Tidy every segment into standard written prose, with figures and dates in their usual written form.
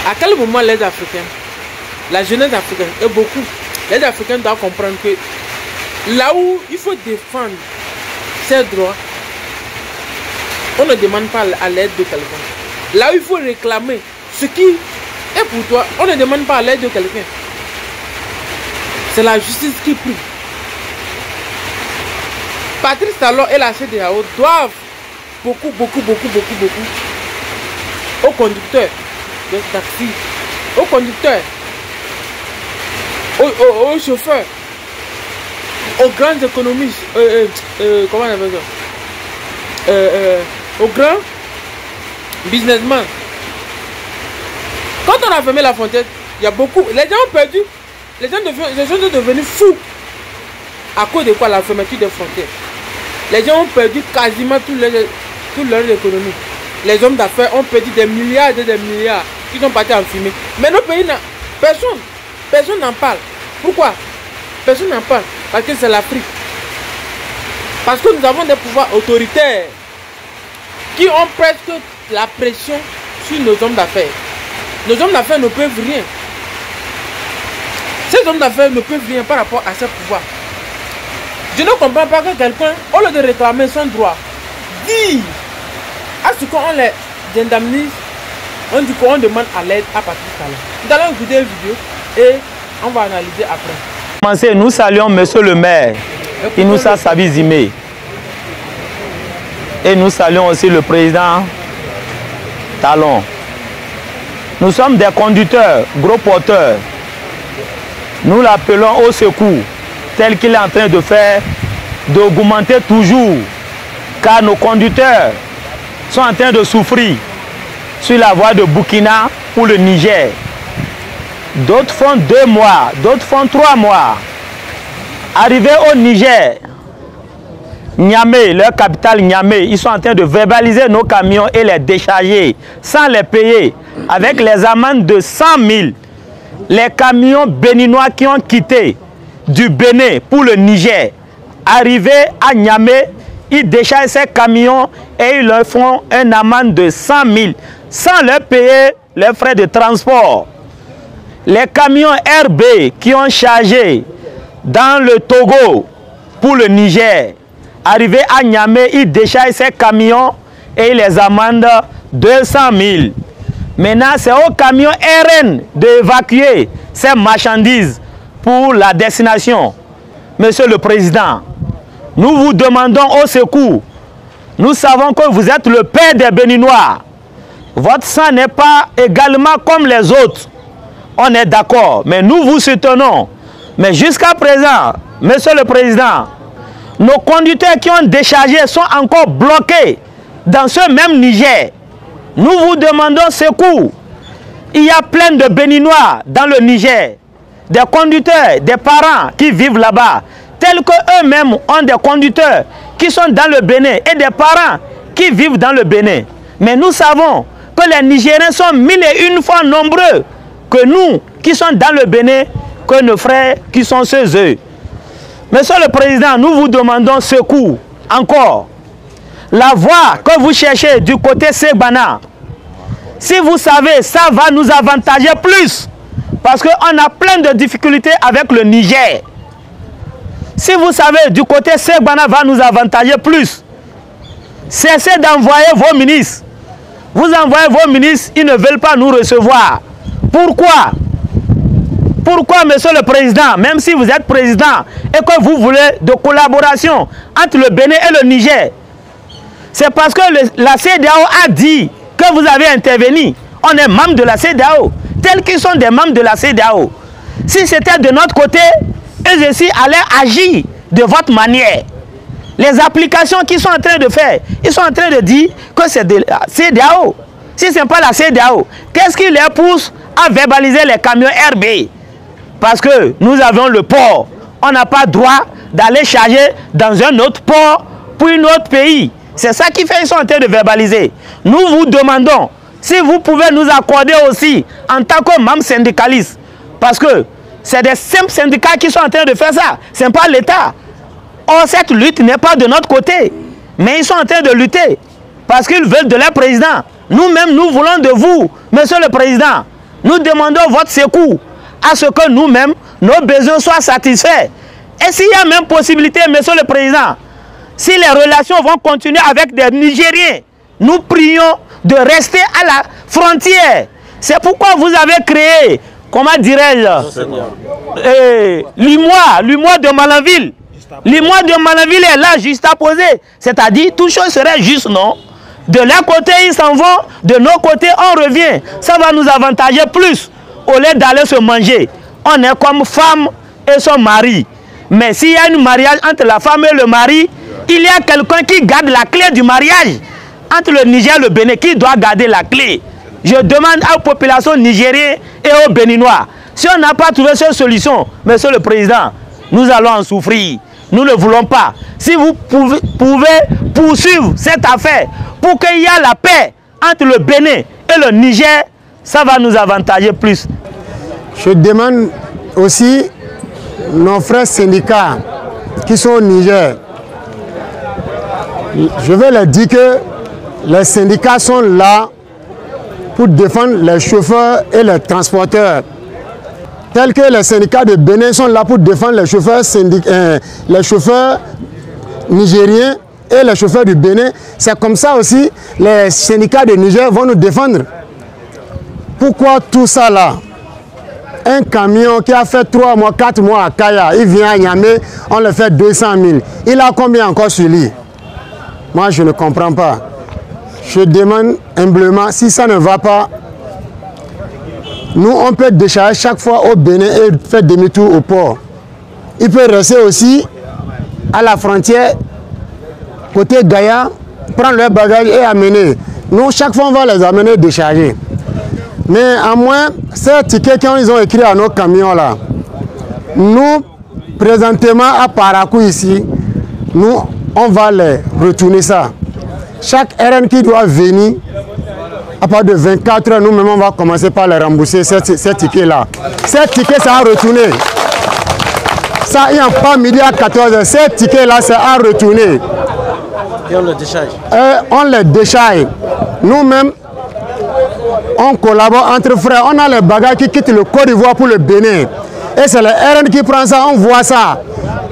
À quel moment les Africains, la jeunesse africaine et beaucoup, les Africains doivent comprendre que là où il faut défendre ses droits, on ne demande pas à l'aide de quelqu'un. Là où il faut réclamer ce qui est pour toi, on ne demande pas à l'aide de quelqu'un. C'est la justice qui prie. Patrice Talon et la CEDEAO doivent beaucoup aux conducteurs de taxi, aux conducteurs, aux chauffeurs, aux grands économistes, comment on appelle ça, aux grands businessmen. Quand on a fermé la frontière, il y a beaucoup, les gens ont perdu, les gens sont devenus fous. À cause de quoi? La fermeture des frontières. Les gens ont perdu quasiment toute leur économie. Les hommes d'affaires ont perdu des milliards et des milliards. Ils sont partis en fumée. Mais nos pays, personne n'en parle. Pourquoi? Personne n'en parle. Parce que c'est l'Afrique. Parce que nous avons des pouvoirs autoritaires qui ont presque la pression sur nos hommes d'affaires. Nos hommes d'affaires ne peuvent rien. Ces hommes d'affaires ne peuvent rien par rapport à ces pouvoirs. Je ne comprends pas que quelqu'un, au lieu de réclamer son droit, dit à ce qu'on les indemnise, on dit qu'on demande à l'aide à Patrice Talon. Nous allons écouter une vidéo et on va analyser après. Nous saluons monsieur le maire, Inoussa Sabizime. Et nous saluons aussi le président Talon. Nous sommes des conducteurs, gros porteurs. Nous l'appelons au secours, tel qu'il est en train de faire, d'augmenter toujours, car nos conducteurs sont en train de souffrir sur la voie de Burkina ou le Niger. D'autres font 2 mois, d'autres font 3 mois. Arrivés au Niger, Niamey, leur capitale Niamey, ils sont en train de verbaliser nos camions et les décharger sans les payer avec les amendes de 100 000. Les camions béninois qui ont quitté du Bénin pour le Niger, arrivés à Niamey, ils déchargent ces camions et ils leur font une amende de 100 000 sans leur payer les frais de transport. Les camions RB qui ont chargé dans le Togo pour le Niger, arrivés à Niamey, ils déchargent ces camions et ils les amendent 200 000. Maintenant, c'est au camion RN d'évacuer ces marchandises pour la destination. Monsieur le Président, nous vous demandons au secours. Nous savons que vous êtes le père des Béninois. Votre sang n'est pas également comme les autres. On est d'accord, mais nous vous soutenons. Mais jusqu'à présent, Monsieur le Président, nos conducteurs qui ont déchargé sont encore bloqués dans ce même Niger. Nous vous demandons secours. Il y a plein de Béninois dans le Niger. Des conducteurs, des parents qui vivent là-bas, tels qu'eux-mêmes ont des conducteurs qui sont dans le Bénin et des parents qui vivent dans le Bénin. Mais nous savons que les Nigériens sont 1001 fois nombreux que nous qui sommes dans le Bénin, que nos frères qui sont chez eux. Monsieur le Président, nous vous demandons secours encore. La voie que vous cherchez du côté Segbana, si vous savez, ça va nous avantager plus. Parce qu'on a plein de difficultés avec le Niger. Si vous savez, du côté Segbana va nous avantager plus. Cessez d'envoyer vos ministres. Vous envoyez vos ministres, ils ne veulent pas nous recevoir. Pourquoi? Pourquoi, Monsieur le Président, même si vous êtes président et que vous voulez de collaboration entre le Bénin et le Niger, c'est parce que la CEDEAO a dit que vous avez intervenu. On est membre de la CEDEAO, tels qu'ils sont des membres de la CEDEAO. Si c'était de notre côté, eux aussi allaient agir de votre manière. Les applications qu'ils sont en train de faire, ils sont en train de dire que c'est de la CEDEAO. Si ce n'est pas la CEDEAO, qu'est-ce qui les pousse à verbaliser les camions RB? Parce que nous avons le port. On n'a pas droit d'aller charger dans un autre port pour un autre pays. C'est ça qui fait qu'ils sont en train de verbaliser. Nous vous demandons si vous pouvez nous accorder aussi en tant que membres syndicalistes. Parce que c'est des simples syndicats qui sont en train de faire ça. Ce n'est pas l'État. Or, cette lutte n'est pas de notre côté. Mais ils sont en train de lutter. Parce qu'ils veulent de leur président. Nous-mêmes, nous voulons de vous, Monsieur le Président. Nous demandons votre secours à ce que nous-mêmes, nos besoins soient satisfaits. Et s'il y a même possibilité, monsieur le président, si les relations vont continuer avec des Nigériens, nous prions de rester à la frontière. C'est pourquoi vous avez créé, comment dirais-je, l'UMOA de Malanville. L'UMOA de Malanville est là, juste à poser. C'est-à-dire, toute chose serait juste, non? De leur côté, ils s'en vont. De nos côtés, on revient. Ça va nous avantager plus. Au lieu d'aller se manger. On est comme femme et son mari. Mais s'il y a un mariage entre la femme et le mari, il y a quelqu'un qui garde la clé du mariage. Entre le Niger et le Bénin, qui doit garder la clé? Je demande aux populations nigériennes et aux Béninois, si on n'a pas trouvé cette solution, monsieur le président, nous allons en souffrir. Nous ne voulons pas. Si vous pouvez poursuivre cette affaire pour qu'il y ait la paix entre le Bénin et le Niger, ça va nous avantager plus. Je demande aussi nos frères syndicats qui sont au Niger. Je veux leur dire que les syndicats sont là pour défendre les chauffeurs et les transporteurs. Tels que les syndicats de Bénin sont là pour défendre les chauffeurs nigériens et les chauffeurs du Bénin. C'est comme ça aussi les syndicats de Niger vont nous défendre. Pourquoi tout ça là? Un camion qui a fait 3 mois, 4 mois à Kaya, il vient à Niamey, on le fait 200 000. Il a combien encore sur lui? Moi, je ne comprends pas. Je demande humblement, si ça ne va pas, nous, on peut décharger chaque fois au Bénin et faire demi-tour au port. Il peut rester aussi à la frontière, côté Gaïa, prendre leurs bagages et amener. Nous, chaque fois, on va les amener décharger. Mais à moins, ces tickets qu'ils ont écrits à nos camions là, nous, présentement à Parakou ici, nous, on va les retourner ça. Chaque RN qui doit venir, à partir de 24 heures, nous-mêmes, on va commencer par les rembourser ces tickets-là. Ces tickets, ça a retourné. Ça, il n'y a pas midi à 14 heures. Ces tickets-là, c'est à retourner. Et on les décharge. On les décharge. Nous-mêmes, on collabore entre frères. On a les bagages qui quittent le Côte d'Ivoire pour le Bénin. Et c'est le RN qui prend ça, on voit ça.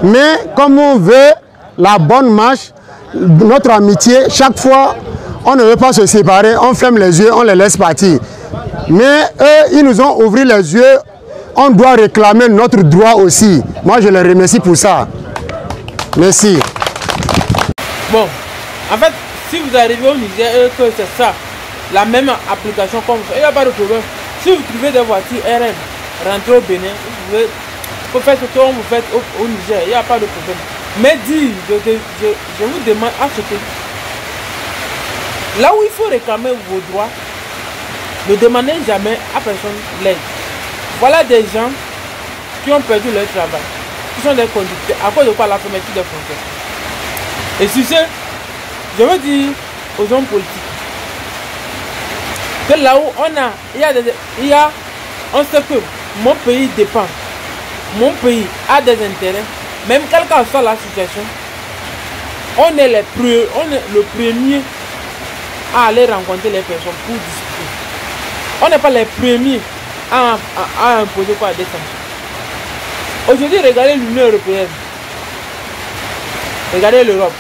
Mais comme on veut la bonne marche, notre amitié, chaque fois, on ne veut pas se séparer, on ferme les yeux, on les laisse partir. Mais eux, ils nous ont ouvert les yeux, on doit réclamer notre droit aussi. Moi, je les remercie pour ça. Merci. Bon, en fait, si vous arrivez au Niger et que c'est ça, la même application comme ça, il n'y a pas de problème. Si vous trouvez des voitures RN, rentrez au Bénin, vous faites ce que vous faites au Niger, il n'y a pas de problème. Mais dis, je vous demande à ce que là où il faut réclamer vos droits, ne demandez jamais à personne l'aide. Voilà des gens qui ont perdu leur travail, qui sont des conducteurs, à cause de quoi la fermeture des frontières. Et si c'est, je veux dire aux hommes politiques, que là où on sait que mon pays dépend, mon pays a des intérêts, même quelle que soit la situation, on est le premier à aller rencontrer les personnes pour discuter. On n'est pas les premiers à imposer quoi des sanctions. Aujourd'hui, regardez l'Union européenne. Regardez l'Europe.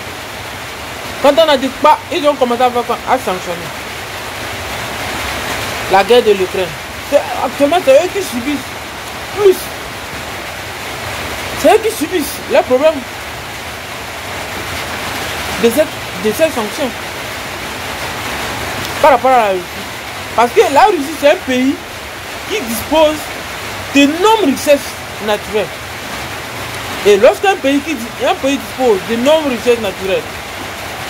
Quand on a dit pas, ils ont commencé à sanctionner la guerre de l'Ukraine. Actuellement, c'est eux qui subissent plus. C'est eux qui subissent les problèmes de ces sanctions par rapport à la Russie. Parce que la Russie, c'est un pays qui dispose d'énormes richesses naturelles. Et lorsqu'un pays dispose d'énormes richesses naturelles,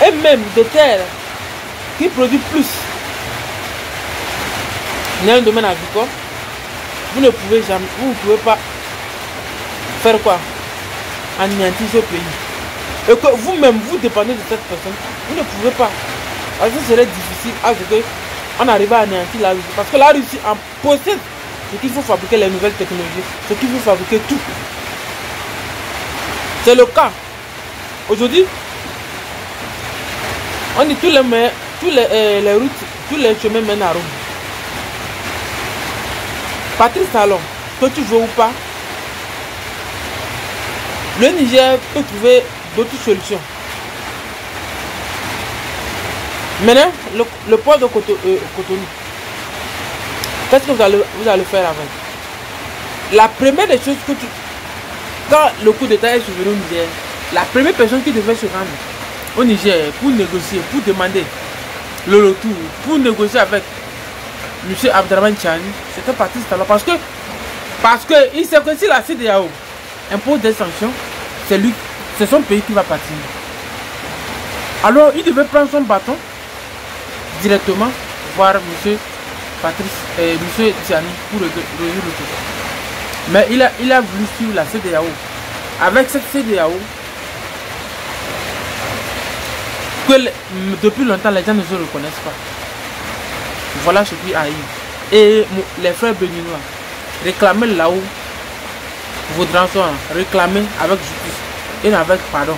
et même de terres qui produisent plus, dans un domaine agricole, vous ne pouvez pas faire quoi? Anéantir ce pays. Et que vous-même, vous dépendez de cette personne, vous ne pouvez pas. Parce que ce serait difficile à ce qu'on arrive à anéantir la Russie. Parce que la Russie en possède ce qu'il faut fabriquer les nouvelles technologies, ce qu'il faut fabriquer tout. C'est le cas. Aujourd'hui, on dit les routes, tous les chemins mènent à Rome. Patrice Talon, que tu veux ou pas, le Niger peut trouver d'autres solutions. Maintenant, le port de Cotonou, qu'est-ce que vous allez faire avec? La première des choses que tu... Quand le coup d'État est survenu au Niger, la première personne qui devait se rendre au Niger pour négocier, pour demander le retour, pour négocier avec M. Abdraman Tchani, c'était Patrice Talon. Parce que il sait que si la CEDEAO impose des sanctions, c'est son pays qui va partir. Alors il devait prendre son bâton directement voir M. Tchani pour résoudre le tout. Mais il a voulu suivre la CEDEAO. Avec cette CEDEAO, depuis longtemps les gens ne se reconnaissent pas. Voilà ce qui arrive. Et les frères béninois réclamer là-haut, vos rançons, réclamer avec justice et avec pardon.